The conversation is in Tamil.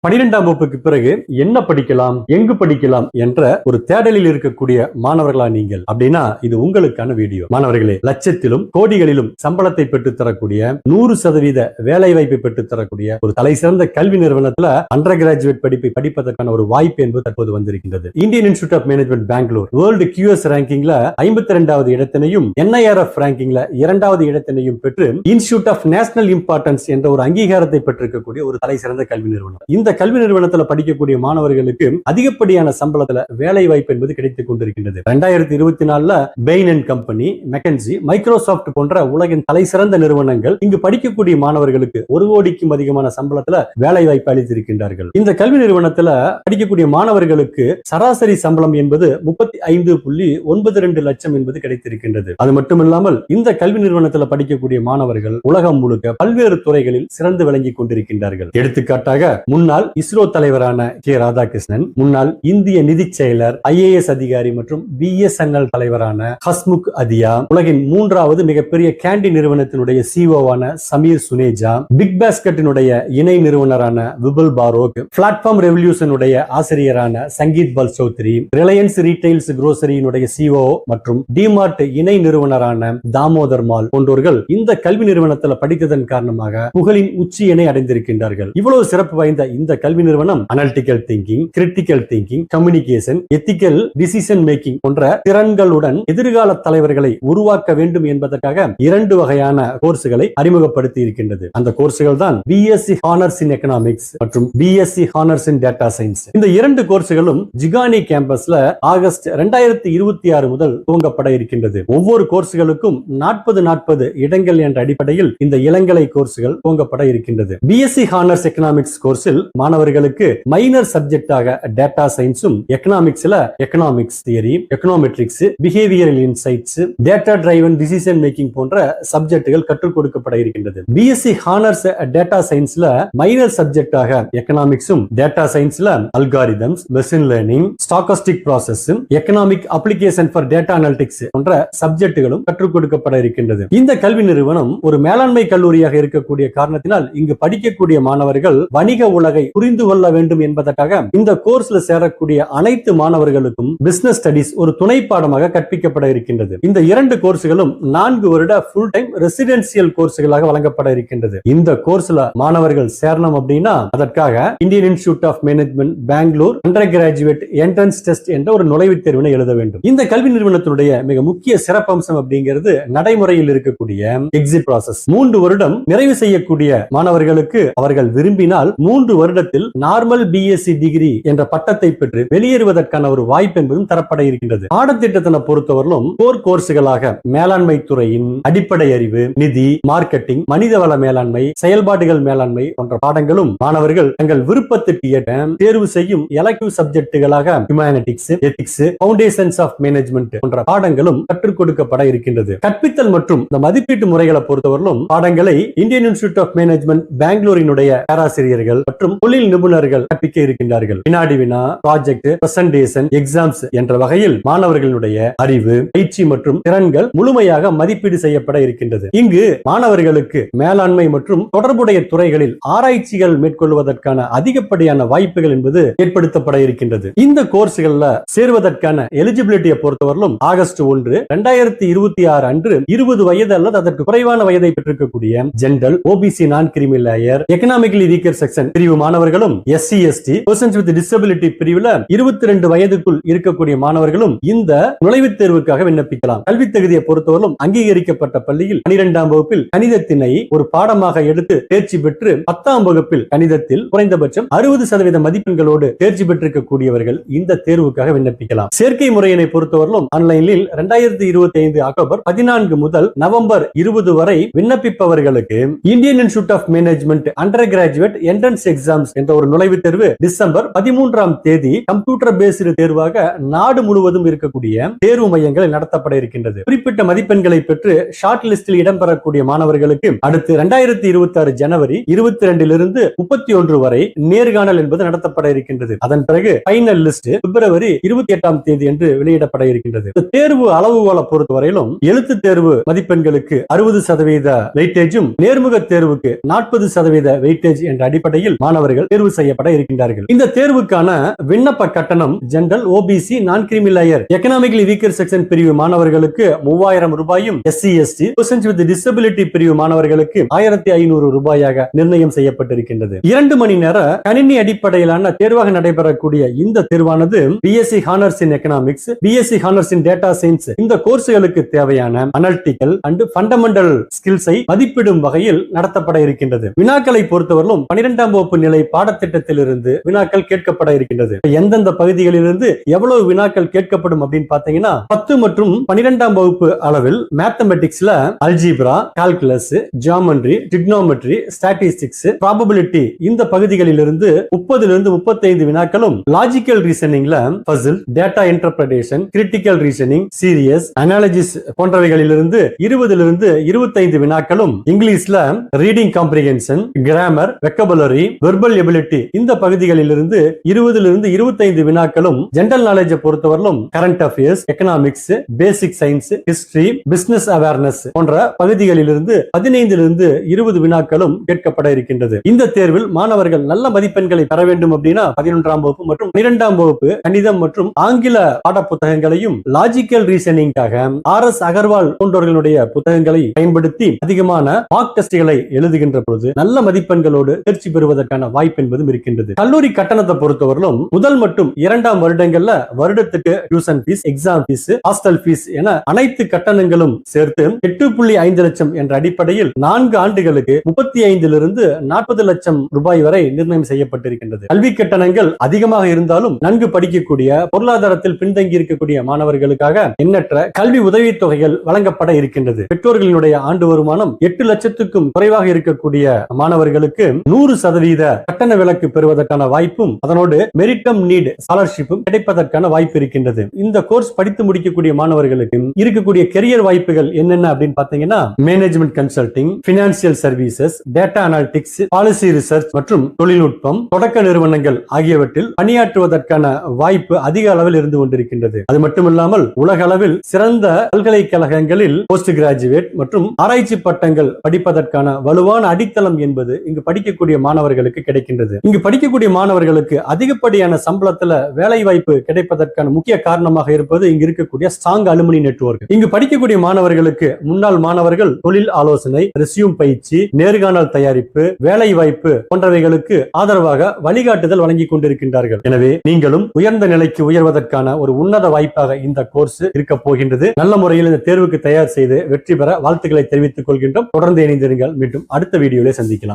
12ஆம் வகுப்புக்கு பிறகு என்ன படிக்கலாம், எங்கு படிக்கலாம் என்ற ஒரு தேடலில் இருக்கக்கூடிய மாணவர்களா நீங்கள் அப்படின்னா இது உங்களுக்கான வீடியோ. மாணவர்களே, லட்சத்திலும் கோடிகளிலும் சம்பளத்தை பெற்று தரக்கூடிய 100% வேலை வாய்ப்பை பெற்று தரக்கூடிய ஒரு தலை சிறந்த கல்வி நிறுவனத்துல அண்டர் கிராஜுவேட் படிப்பை படிப்பதற்கான ஒரு வாய்ப்பு என்பது தற்போது வந்திருக்கின்றது. Indian Institute of Management Bangalore world QS ரேங்கிங்ல 52வது இடத்தினையும் NIRF ரேங்கிங்ல 2வது இடத்தினையும் பெற்று இன்ஸ்டிடியூட் ஆஃப் நேஷனல் இம்பார்ட்டன்ஸ் என்ற ஒரு அங்கீகாரத்தை பெற்றிருக்கக்கூடிய ஒரு தலை சிறந்த கல்வி நிறுவனம். இந்த கல்வி நிறுவனத்தில் படிக்கக்கூடிய மாணவர்களுக்கு அதிகப்படியான சம்பளத்துல வேலை வாய்ப்பு என்பது கிடைத்துக் கொண்டிருக்கின்றது. 2024 pain and company, McKinsey, Microsoft போன்ற உலகின் தலை சிறந்த நிறுவனங்கள் இங்கு படிக்கக்கூடிய மாணவர்களுக்கு 1 கோடிக்கும் அதிகமான சம்பளத்துல வேலை வாய்ப்பு அளித்திருக்கின்றார்கள். இந்த கல்வி நிறுவனத்துல படிக்கக்கூடிய மாணவர்களுக்கு சராசரி சம்பளம் என்பது 35.92 லட்சம் என்பது கிடைத்திருக்கின்றது. அது மட்டுமில்லாமல் இந்த கல்வி நிறுவனத்தில் படிக்கக்கூடிய மாணவர்கள் உலகம் முழுக்க பல்வேறு துறைகளில் சிறந்து விளங்கி கொண்டிருக்கின்றார்கள். எடுத்துக்காட்டாக முன்னாள் இஸ்ரோ தலைவரான கே ராதாகிருஷ்ணன், முன்னாள் இந்திய நிதி செயலர், IAS அதிகாரி மற்றும் BSNL தலைவரான ஹஸ்முக் அதியா, உலகின் 3வது மிகப்பெரிய கேண்டி நிறுவனத்தினுடைய CEO சமீர் சுனேஜா, பிக் பாஸ்கெட்டினுடைய இணை நிறுவனரான விபுல் பாரோக், பிளாட்ஃபார்ம் ரெவல்யூஷனுடைய ஆசிரியரான சங்கீத் பல் சௌத்ரி, ரிலையன்ஸ் ரீட்டைல்ஸ் குரோசரியினுடைய CEO மற்றும் டிமார்ட் இணை நிறுவனரான தாமோதர் மால் போன்றோர்கள் இந்த கல்வி நிறுவனத்தில் படித்ததன் காரணமாக புகழின் உச்சியினை அடைந்திருக்கின்றார்கள். இவ்வளவு சிறப்பு வாய்ந்த இந்த கல்வி நிறுவனம் analytical thinking, critical thinking, communication, ethical decision making போன்ற திறன்களுடன் எதிர்கால தலைவர்களை உருவாக்க வேண்டும் என்பதற்காக 2 வகையான கோர்ஸ்களை அறிமுகப்படுத்தி இருக்கின்றது. அந்த கோர்ஸ்கள் தான் BSc ஹானர்ஸ் இன் எக்கனாமிக்ஸ் மற்றும் BSc honours in data science. இந்த 2 கோர்ஸ்களும் ஜிகானி கேம்பஸ்ல ஆகஸ்ட் 2026 முதல் துவங்கப்பட இருக்கின்றது. ஒவ்வொரு கோர்ஸ்களுக்கும் 40 இடங்கள் என்ற அடிப்படையில் இந்த இளங்கலை கோர்ஸ்கள் துவங்கப்பட இருக்கின்றது. BSc ஹானர்ஸ் எக்கனாமிக்ஸ் கோர்ஸில் மாணவர்களுக்கு மைனர் சப்ஜெக்டாக டேட்டா சயின்ஸும், எக்கனாமிக்ஸ்ல economics theory, econometrics, behavioural insights, data driven decision making போன்ற சப்ஜெக்டுகள் கற்றுக் கொடுக்கப்பட இருக்கின்றது. BSc ஹானர்ஸ் டேட்டா சயின்ஸ்ல மைனர் சப்ஜெக்டாக எக்கனாமிக்ஸும், டேட்டா சயின்ஸ்ல algorithms, machine learning, statistic process, economic application for data analytics போன்ற சப்ஜெக்டுகளும் கற்றுக் கொடுக்கப்பட இருக்கின்றது. இந்த கல்வி நிறுவனம் ஒரு மேலாண்மை கல்லூரியாக இருக்கக்கூடிய காரணத்தினால் இங்கு படிக்கக்கூடிய மாணவர்கள் வணிக உலகை புரிந்து கொள்ள வேண்டும் என்பதற்காக இந்த கோர்ஸ்ல சேரக்கூடிய அனைத்து மாணவர்களுக்கும் பிசினஸ் ஸ்டடிஸ் ஒரு துணை பாடமாக கற்பிக்கப்பட இருக்கின்றது. இந்த 2 கோர்ஸ்களும் 4 வருட ஃபுல் டைம் ரெசிடென்சியல் கோர்ஸ்களாக வழங்கப்பட இருக்கின்றது. இந்த கோர்ஸ்ல மாணவர்கள் சேரணும் அப்படின்னா அதற்காக Indian Institute of Management Bangalore undergraduate entrance test என்ற ஒரு நுழைவுத் தேர்வினை எழுத வேண்டும். இந்த கல்வி நிறுவனத்தினுடைய மிக முக்கிய சிறப்பம்சம் அப்படிங்கிறது நடைமுறையில் இருக்கக்கூடிய எக்ஸிட் ப்ராசஸ். 3 வருடம் நிறைவு செய்யக்கூடிய மாணவர்களுக்கு அவர்கள் விரும்பினால் 3 வருடத்தில் நார்மல் BSc டிகிரி என்ற பட்டத்தை பெற்று வெளியேறுவதற்கான ஒரு வாய்ப்பு என்பதும் தரப்பட இருக்கின்றது. பாடத்திட்டத்தினை பொறுத்தவரையிலும் கோர் கோர்ஸ்களாக மேலாண்மை துறையின் அடிப்படை அறிவு, நிதி, மார்க்கெட்டிங், மனிதவள மேலாண்மை, செயல்பாடுகள் மேலாண்மை போன்ற பாடங்களும் மாணவர்கள் தங்கள் விருப்பத்திற்கு ஏற்ற தேர்வு செய்யும் எலக்டிவ் சப்ஜெக்டுகளாக humanities, ethics, foundations of management போன்ற பாடங்களும் கற்றுக் கொடுக்கப்பட இருக்கின்றது. கற்பித்தல் மற்றும் இந்த மதிப்பீட்டு முறைகளை பொறுத்தவரையிலும் பாடங்களை இந்தியன் இன்ஸ்டிடியூட் ஆஃப் மேனேஜ்மெண்ட் பெங்களூரினுடைய பேராசிரியர்கள் மற்றும் தொழில் நிபுணர்கள் கற்பிக்க இருக்கின்றார்கள். வினாடி வினா, ப்ராஜெக்ட், பிரசன்டேஷன், எக்ஸாம்ஸ் என்ற வகையில் மாணவர்களுடைய அறிவு, பயிற்சி மற்றும் திறன்கள் முழுமையாக மதிப்பீடு செய்யப்பட இருக்கின்றது. இங்கு மாணவர்களுக்கு மேலாண்மை மற்றும் தொடர்புடைய துறைகளில் ஆராய்ச்சிகள் மேற்கொள்வதற்கான அதிகப்படியான வாய்ப்புகள் என்பது ஏற்படுத்தப்பட இருக்கின்றது. இந்த கோர்ஸ்கள்ல சேர்வதற்கான எலிஜிபிலிட்டியை பொறுத்தவரையிலும் ஆகஸ்ட் 1, 2026 அன்று 20 வயது அல்லது அதற்கு குறைவான வயதை பெற்றிருக்கக்கூடிய ஜெனரல், OBC நான் கிரிமி லேயர், எக்கனாமிக்கலி வீக்கர் செக்ஷன் பிரிவு மாணவர்களும், SC ST persons with disability பிரிவுல 22 வயதுக்குள் இருக்கக்கூடிய மாணவர்களும் இந்த நுழைவுத் தேர்வுக்காக விண்ணப்பிக்கலாம். கல்வி தகுதியை பொறுத்தவரையிலும் அங்கீகரிக்கப்பட்ட பள்ளியில் 12ஆம் வகுப்பில் கணிதத்தினை ஒரு பாடமாக எடுத்து தேர்ச்சி பெற்று 10ஆம் வகுப்பில் கணிதத்தில் குறைந்தபட்சம் 60% மதிப்பெண்களோடு தேர்ச்சி பெற்றிருக்கக்கூடியவர்கள் இந்த தேர்வுக்காக விண்ணப்பிக்கலாம். சேர்க்கை முறையினை பொறுத்தவரையிலும் ஆன்லைனில் 2025 அக்டோபர் 14 முதல் நவம்பர் 20 வரை விண்ணப்பிப்பவர்களுக்கு Indian Institute of Management undergraduate entrance exams என்ற ஒரு நுழைவுத் தேர்வு டிசம்பர் 13ஆம் தேதி கம்ப்யூட்டர் பேஸ்டு தேர்வாக நாடு முழுவதும் இருக்கக்கூடிய தேர்வு மையங்கள் நடத்தப்பட இருக்கின்றது. குறிப்பிட்ட மதிப்பெண்களை பெற்று ஷார்ட் லிஸ்டில் இடம்பெறக்கூடிய மாணவர்களுக்கு அடுத்து 2026 ஜனவரி 22 31 வரை நேர்காணல் என்பது நடத்தப்பட இருக்கின்றது. அதன் பிறகு ஃபைனல் லிஸ்ட் பிப்ரவரி 28ஆம் தேதி என்று வெளியிடப்பட இருக்கின்றது. தேர்வு அளவுகோலை பொறுத்தவரையிலும் எழுத்து தேர்வு மதிப்பெண்களுக்கு 60% வெயிட்டேஜும், நேர்முக தேர்வுக்கு 40% வெயிட்டேஜ் என்ற அடிப்படையில் மாணவர்கள் மாணவர்கள் தேர்வு செய்யப்பட இருக்கின்றார்கள். இந்த தேர்வுக்கான விண்ணப்ப கட்டணம் general, OBC, non creamy layer, economically weaker section பிரிவு மாணவர்களுக்கு 3000 ரூபாயும், SC ST, persons with disability பிரிவு மாணவர்களுக்கு 1500 ரூபாயாக நிர்ணயம் செய்யப்பட்டிருக்கின்றது. 2 மணி நேர கணினி அடிப்படையிலான தேர்வாக நடைபெறக்கூடிய இந்த தேர்வானது BSc honours in economics, BSc honours in data science இந்த கோர்ஸ்களுக்கு தேவையான அனலிட்டிக்கல் அண்ட் ஃபண்டமெண்டல் ஸ்கில்ஸை மதிப்பிடும் வகையில் நடத்தப்பட இருக்கின்றது. வினாக்களை பொறுத்தவரையிலும் 12ஆம் வகுப்பு நிலை பாடத்திட்டத்திலிருந்து வினாக்கள் கேட்கப்பட இருக்கின்றது. எந்தெந்த பகுதிகளிலிருந்து எவ்வளவு வினாக்கள் கேட்கப்படும் அப்படின்னு பாத்தீங்கன்னா 10 மற்றும் 12ஆம் வகுப்பு அளவில் மேத்தமெட்டிக்ஸ்ல algebra, calculus, geometry, trigonometry, statistics, probability இந்த பகுதிகளிலிருந்து 30 35 வினாக்களும், லாஜிக்கல் ரீசனிங்ல puzzle, data interpretation, critical reasoning, series analysis போன்றவைகளிலிருந்து 20 25 வினாக்களும், இங்கிலீஷ்ல reading comprehension, grammar, vocabulary, verbal ability இந்த பகுதிகளிலிருந்து 20 25 வினாக்களும், ஜெனரல் நாலேஜ் பொறுத்தவரையிலும் current affairs, economics, basic science, history, business awareness போன்ற பகுதிகளிலிருந்து 15 20 வினாக்களும் கேட்கப்பட இருக்கின்றது. இந்த தேர்வில் மாணவர்கள் நல்ல மதிப்பெண்களை பெற வேண்டும் அப்படின்னா 11ஆம் வகுப்பு மற்றும் 12ஆம் வகுப்பு கணிதம் மற்றும் ஆங்கில பாட புத்தகங்களையும், லாஜிக்கல் ரீசனிங்காக ஆர்.எஸ். அகர்வால் போன்றவர்களுடைய புத்தகங்களை பயன்படுத்தி அதிகமான மார்க் டெஸ்ட்களை எழுதுகின்ற பொழுது நல்ல மதிப்பெண்களோடு தேர்ச்சி பெறுவதற்கான வாய்ப்பு என்பதும் இருக்கின்றது. கல்லூரி கட்டணத்தை பொறுத்தவரையிலும் முதல் மற்றும் 2ஆம் வருடங்கள்ல வருடத்துக்கு tuition fees, exam fees, hostel fees என அனைத்து கட்டணங்களும் சேர்த்து 8.5 லட்சம் என்ற அடிப்படையில் 4 ஆண்டுகளுக்கு 35 40 லட்சம் ரூபாய் வரை நிர்ணயம் செய்யப்பட்டிருக்கின்றது. கல்வி கட்டணங்கள் அதிகமாக இருந்தாலும் நன்கு படிக்கக்கூடிய, பொருளாதாரத்தில் பின்தங்கி இருக்கக்கூடிய மாணவர்களுக்காக எண்ணற்ற கல்வி உதவித் தொகைகள் வழங்கப்பட இருக்கின்றது. பெற்றோர்களினுடைய ஆண்டு வருமானம் 8 லட்சத்துக்கும் குறைவாக இருக்கக்கூடிய மாணவர்களுக்கு 100% கட்டண விலக்கு பெறுவதற்கான வாய்ப்பும், அதனோடு மெரிட்டம் நீட் ஸ்காலர்ஷிப்பும் கிடைப்பதற்கான வாய்ப்பு இருக்கின்றது. இந்த கோர்ஸ் படித்து முடிக்கக்கூடிய மாணவர்களுக்கு இருக்கக்கூடிய கெரியர் வாய்ப்புகள் என்னென்ன அப்படின்னு பாத்தீங்கன்னா management consulting, financial services, data analytics, policy research மற்றும் தொழில்நுட்பம், தொடக்க நிறுவனங்கள் ஆகியவற்றில் பணியாற்றுவதற்கான வாய்ப்பு அதிக அளவில் இருந்து கொண்டிருக்கின்றது. அது மட்டுமில்லாமல் உலக அளவில் சிறந்த பல்கலைக்கழகங்களில் போஸ்ட் கிராஜுவேட் மற்றும் ஆராய்ச்சி பட்டங்கள் படிப்பதற்கான வலுவான அடித்தளம் என்பது இங்கு படிக்கக்கூடிய மாணவர்களுக்கு கிடைக்கின்றது. இங்கு படிக்கக்கூடிய மாணவர்களுக்கு அதிகப்படியான சம்பளத்துல வேலை வாய்ப்பு கிடைப்பதற்கான முக்கிய காரணமாக இருப்பது இங்கு இருக்கக்கூடிய ஸ்ட்ராங் அலுமினி நெட்வொர்க். இங்கு படிக்கக்கூடிய மாணவர்களுக்கு முன்னாள் மாணவர்கள் தொழில் ஆலோசனை, ரெஸ்யூம் பயிற்சி, நேர்காணல் தயாரிப்பு, வேலை வாய்ப்பு போன்றவைகளுக்கு ஆதரவாக வழிகாட்டுதல் வழங்கி கொண்டிருக்கின்றார்கள். எனவே நீங்களும் உயர்ந்த நிலைக்கு உயர்வதற்கான ஒரு உன்னத வாய்ப்பாக இந்த கோர்ஸ் இருக்க போகின்றது. நல்ல முறையில் இந்த தேர்வுக்கு தயார் செய்து வெற்றி பெற வாழ்த்துக்களை தெரிவித்துக் கொள்கின்றோம். தொடர்ந்து இணைந்திருங்கள். மீண்டும் அடுத்த வீடியோவில் சந்திக்கலாம்.